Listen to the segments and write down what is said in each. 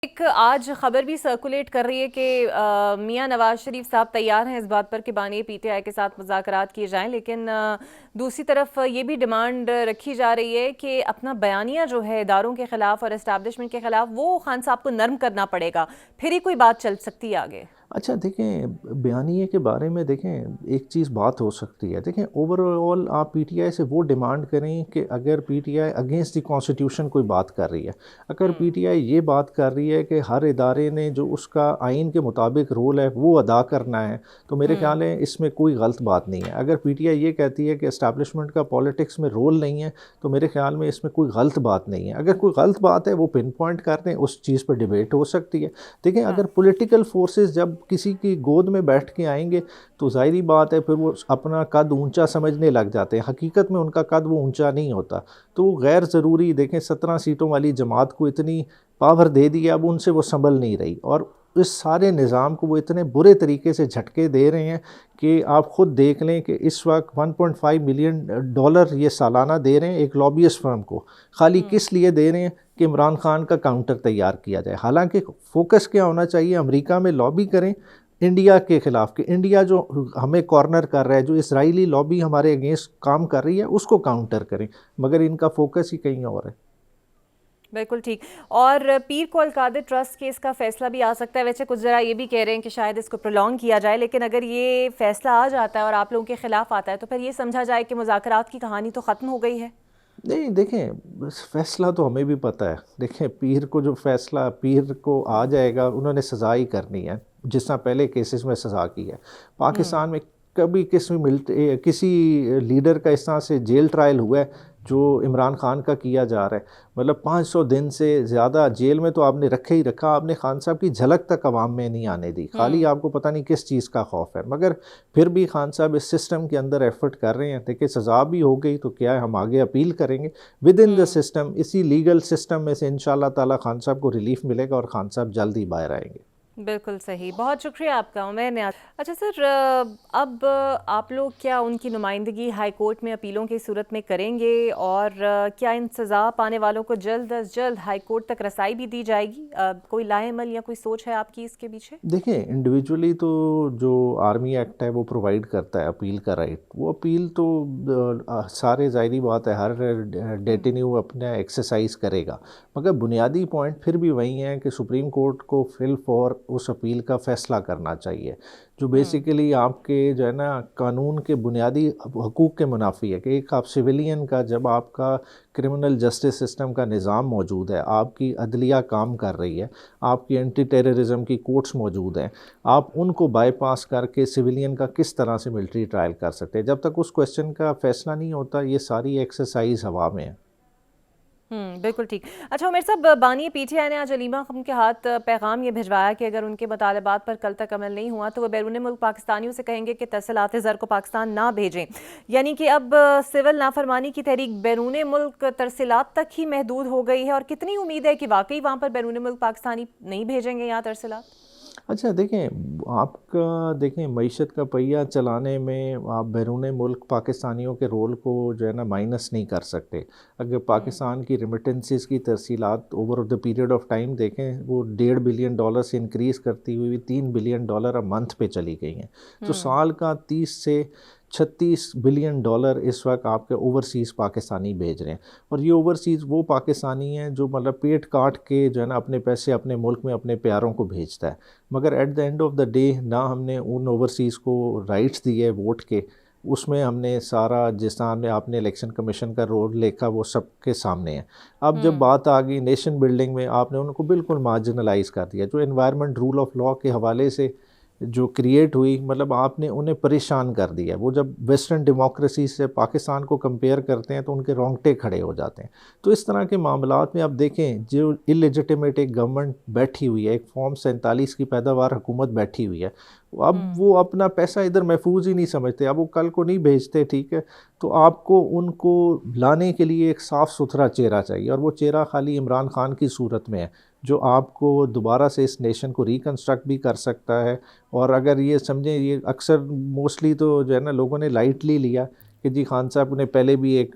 ایک آج خبر بھی سرکولیٹ کر رہی ہے کہ میاں نواز شریف صاحب تیار ہیں اس بات پر کہ بانی پی ٹی آئی کے ساتھ مذاکرات کیے جائیں، لیکن دوسری طرف یہ بھی ڈیمانڈ رکھی جا رہی ہے کہ اپنا بیانیہ جو ہے اداروں کے خلاف اور اسٹیبلشمنٹ کے خلاف وہ خان صاحب کو نرم کرنا پڑے گا، پھر ہی کوئی بات چل سکتی ہے آگے۔ اچھا دیکھیں، بیانیے کے بارے میں دیکھیں ایک چیز بات ہو سکتی ہے۔ دیکھیں اوور آل آپ پی ٹی آئی سے وہ ڈیمانڈ کریں کہ اگر P T I against the constitution کوئی بات کر رہی ہے، اگر پی ٹی آئی یہ بات کر رہی ہے کہ ہر ادارے نے جو اس کا آئین کے مطابق رول ہے وہ ادا کرنا ہے، تو میرے خیال ہے اس میں کوئی غلط بات نہیں ہے۔ اگر پی ٹی آئی یہ کہتی ہے کہ اسٹیبلشمنٹ کا پالیٹکس میں رول نہیں ہے، تو میرے خیال میں اس میں کوئی غلط بات نہیں ہے۔ اگر کوئی غلط بات ہے وہ پن پوائنٹ کر دیں، اس چیز پر ڈیبیٹ ہو سکتی ہے۔ دیکھیں اگر پولیٹیکل فورسز جب کسی کی گود میں بیٹھ کے آئیں گے تو ظاہری بات ہے پھر وہ اپنا قد اونچا سمجھنے لگ جاتے ہیں، حقیقت میں ان کا قد وہ اونچا نہیں ہوتا، تو وہ غیر ضروری دیکھیں 17 سیٹوں والی جماعت کو اتنی پاور دے دی، اب ان سے وہ سنبھل نہیں رہی، اور اس سارے نظام کو وہ اتنے برے طریقے سے جھٹکے دے رہے ہیں کہ آپ خود دیکھ لیں کہ اس وقت $1.5 ملین یہ سالانہ دے رہے ہیں ایک لابیسٹ فرم کو، خالی کس لیے دے رہے ہیں کہ عمران خان کا کاؤنٹر تیار کیا جائے۔ حالانکہ فوکس کیا ہونا چاہیے، امریکہ میں لابی کریں انڈیا کے خلاف، کہ انڈیا جو ہمیں کارنر کر رہا ہے، جو اسرائیلی لابی ہمارے اگینسٹ کام کر رہی ہے اس کو کاؤنٹر کریں، مگر ان کا فوکس ہی کہیں اور ہے۔ بالکل ٹھیک۔ اور پیر کو القادر ٹرسٹ کیس کا فیصلہ بھی آ سکتا ہے، ویسے کچھ ذرا یہ بھی کہہ رہے ہیں کہ شاید اس کو پرولونگ کیا جائے، لیکن اگر یہ فیصلہ آ جاتا ہے اور آپ لوگوں کے خلاف آتا ہے تو پھر یہ سمجھا جائے کہ مذاکرات کی کہانی تو ختم ہو گئی ہے۔ نہیں دیکھیں، فیصلہ تو ہمیں بھی پتہ ہے، دیکھیں پیر کو جو فیصلہ پیر کو آ جائے گا انہوں نے سزا ہی کرنی ہے، جس طرح پہلے کیسز میں سزا کی ہے۔ پاکستان میں کبھی کسی لیڈر کا اس طرح سے جیل ٹرائل ہوا ہے جو عمران خان کا کیا جا رہا ہے، مطلب 500 دن سے زیادہ جیل میں تو آپ نے رکھے ہی رکھا، آپ نے خان صاحب کی جھلک تک عوام میں نہیں آنے دی، خالی آپ کو پتہ نہیں کس چیز کا خوف ہے، مگر پھر بھی خان صاحب اس سسٹم کے اندر ایفرٹ کر رہے ہیں۔ دیکھیں سزا بھی ہو گئی تو کیا ہے، ہم آگے اپیل کریں گے ود ان دا سسٹم، اسی لیگل سسٹم میں سے انشاءاللہ تعالی خان صاحب کو ریلیف ملے گا اور خان صاحب جلد ہی باہر آئیں گے۔ بالکل صحیح، بہت شکریہ آپ کا عمیر نیاز۔ اچھا سر، اب آپ لوگ کیا ان کی نمائندگی ہائی کورٹ میں اپیلوں کی صورت میں کریں گے، اور کیا ان سزا پانے والوں کو جلد از جلد ہائی کورٹ تک رسائی بھی دی جائے گی؟ کوئی لائے عمل یا کوئی سوچ ہے آپ کی اس کے پیچھے؟ دیکھیں انڈیویجولی تو جو آرمی ایکٹ ہے وہ پرووائڈ کرتا ہے اپیل کا رائٹ، وہ اپیل تو سارے ظاہری بات ہے ہر ڈیٹینیو اپنا ایکسرسائز کرے گا، مگر بنیادی پوائنٹ پھر بھی وہی ہیں کہ سپریم کورٹ کو فی الفور اس اپیل کا فیصلہ کرنا چاہیے، جو بیسیکلی آپ کے جو ہے نا قانون کے بنیادی حقوق کے منافی ہے، کہ ایک آپ سویلین کا جب آپ کا کرمنل جسٹس سسٹم کا نظام موجود ہے، آپ کی عدلیہ کام کر رہی ہے، آپ کی اینٹی ٹیررزم کی کورٹس موجود ہیں، آپ ان کو بائی پاس کر کے سویلین کا کس طرح سے ملٹری ٹرائل کر سکتے ہیں؟ جب تک اس کویسچن کا فیصلہ نہیں ہوتا یہ ساری ایکسرسائز ہوا میں ہے۔ بالکل ٹھیک۔ اچھا عمر صاحب، بانی پی ٹی آئی نے آج علیمہ خان کے ہاتھ پیغام یہ بھجوایا کہ اگر ان کے مطالبات پر کل تک عمل نہیں ہوا تو وہ بیرون ملک پاکستانیوں سے کہیں گے کہ ترسیلات زر کو پاکستان نہ بھیجیں، یعنی کہ اب سول نافرمانی کی تحریک بیرون ملک ترسیلات تک ہی محدود ہو گئی ہے، اور کتنی امید ہے کہ واقعی وہاں پر بیرون ملک پاکستانی نہیں بھیجیں گے یہاں ترسیلات؟ اچھا دیکھیں، آپ کا دیکھیں معیشت کا پہیہ چلانے میں آپ بیرون ملک پاکستانیوں کے رول کو جو ہے نا مائنس نہیں کر سکتے۔ اگر پاکستان کی ریمیٹنسز کی ترسیلات over the period of time دیکھیں، وہ $1.5 بلین سے انکریز کرتی ہوئی $3 بلین اے منتھ پہ چلی گئی ہیں، تو سال کا 30 سے $36 بلین اس وقت آپ کے اوورسیز پاکستانی بھیج رہے ہیں، اور یہ اوورسیز وہ پاکستانی ہیں جو مطلب پیٹ کاٹ کے جو ہے نا اپنے پیسے اپنے ملک میں اپنے پیاروں کو بھیجتا ہے، مگر at the end of the day نہ ہم نے ان اوورسیز کو رائٹس دیے ووٹ کے، اس میں ہم نے سارا جس طرح نے آپ نے الیکشن کمیشن کا رول لکھا وہ سب کے سامنے ہے۔ اب جب بات آ گئی نیشن بلڈنگ میں، آپ نے ان کو بالکل مارجنلائز کر دیا، جو انوائرمنٹ رول آف لاء کے حوالے سے جو کریٹ ہوئی، مطلب آپ نے انہیں پریشان کر دیا۔ وہ جب ویسٹرن ڈیموکریسی سے پاکستان کو کمپیئر کرتے ہیں تو ان کے رونگٹے کھڑے ہو جاتے ہیں۔ تو اس طرح کے معاملات میں آپ دیکھیں جو اللیجیٹیمیٹ ایک گورنمنٹ بیٹھی ہوئی ہے، ایک فارم 47 کی پیداوار حکومت بیٹھی ہوئی ہے، اب وہ اپنا پیسہ ادھر محفوظ ہی نہیں سمجھتے، اب وہ کل کو نہیں بھیجتے، ٹھیک ہے، تو آپ کو ان کو لانے کے لیے ایک صاف ستھرا چہرہ چاہیے، اور وہ چہرہ خالی عمران خان کی صورت میں ہے جو آپ کو دوبارہ سے اس نیشن کو ریکنسٹرکٹ بھی کر سکتا ہے۔ اور اگر یہ سمجھیں، یہ اکثر موسٹلی تو جو ہے نا لوگوں نے لائٹلی لیا کہ جی خان صاحب نے پہلے بھی ایک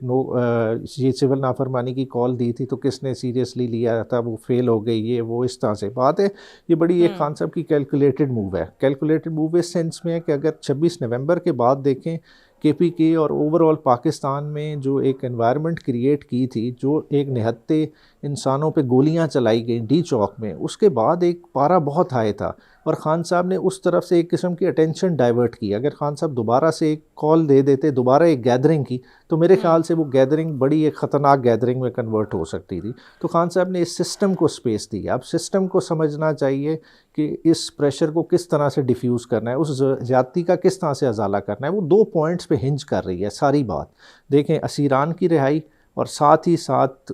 یہ سول نافرمانی کی کال دی تھی تو کس نے سیریسلی لیا تھا, وہ فیل ہو گئی, یہ وہ اس طرح سے بات ہے. یہ بڑی ایک خان صاحب کی کیلکولیٹڈ موو ہے. کیلکولیٹڈ موو اس سینس میں ہے کہ اگر 26 نومبر کے بعد دیکھیں کے پی کے اور اوور آل پاکستان میں جو ایک انوائرمنٹ کریٹ کی تھی, جو ایک نہتے انسانوں پہ گولیاں چلائی گئیں ڈی چوک میں, اس کے بعد ایک پارا بہت ہائی تھا اور خان صاحب نے اس طرف سے ایک قسم کی اٹینشن ڈائیورٹ کی. اگر خان صاحب دوبارہ سے ایک کال دے دیتے, دوبارہ ایک گیدرنگ کی, تو میرے خیال سے وہ گیدرنگ بڑی ایک خطرناک گیدرنگ میں کنورٹ ہو سکتی تھی. تو خان صاحب نے اس سسٹم کو سپیس دی. اب سسٹم کو سمجھنا چاہیے کہ اس پریشر کو کس طرح سے ڈیفیوز کرنا ہے, اس زیادتی کا کس طرح سے ازالہ کرنا ہے. وہ 2 پوائنٹس پہ ہنج کر رہی ہے ساری بات. دیکھیں اسیران کی رہائی اور ساتھ ہی ساتھ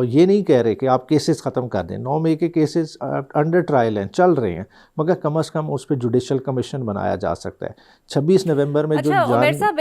یہ نہیں کہہ رہے کہ آپ کیسز ختم کر دیں. 9 مئی کے کیسز انڈر ٹرائل ہیں, چل رہے ہیں, مگر کم از کم اس پہ جوڈیشل کمیشن بنایا جا سکتا ہے. 26 نومبر میں جو اچھا عمر صاحب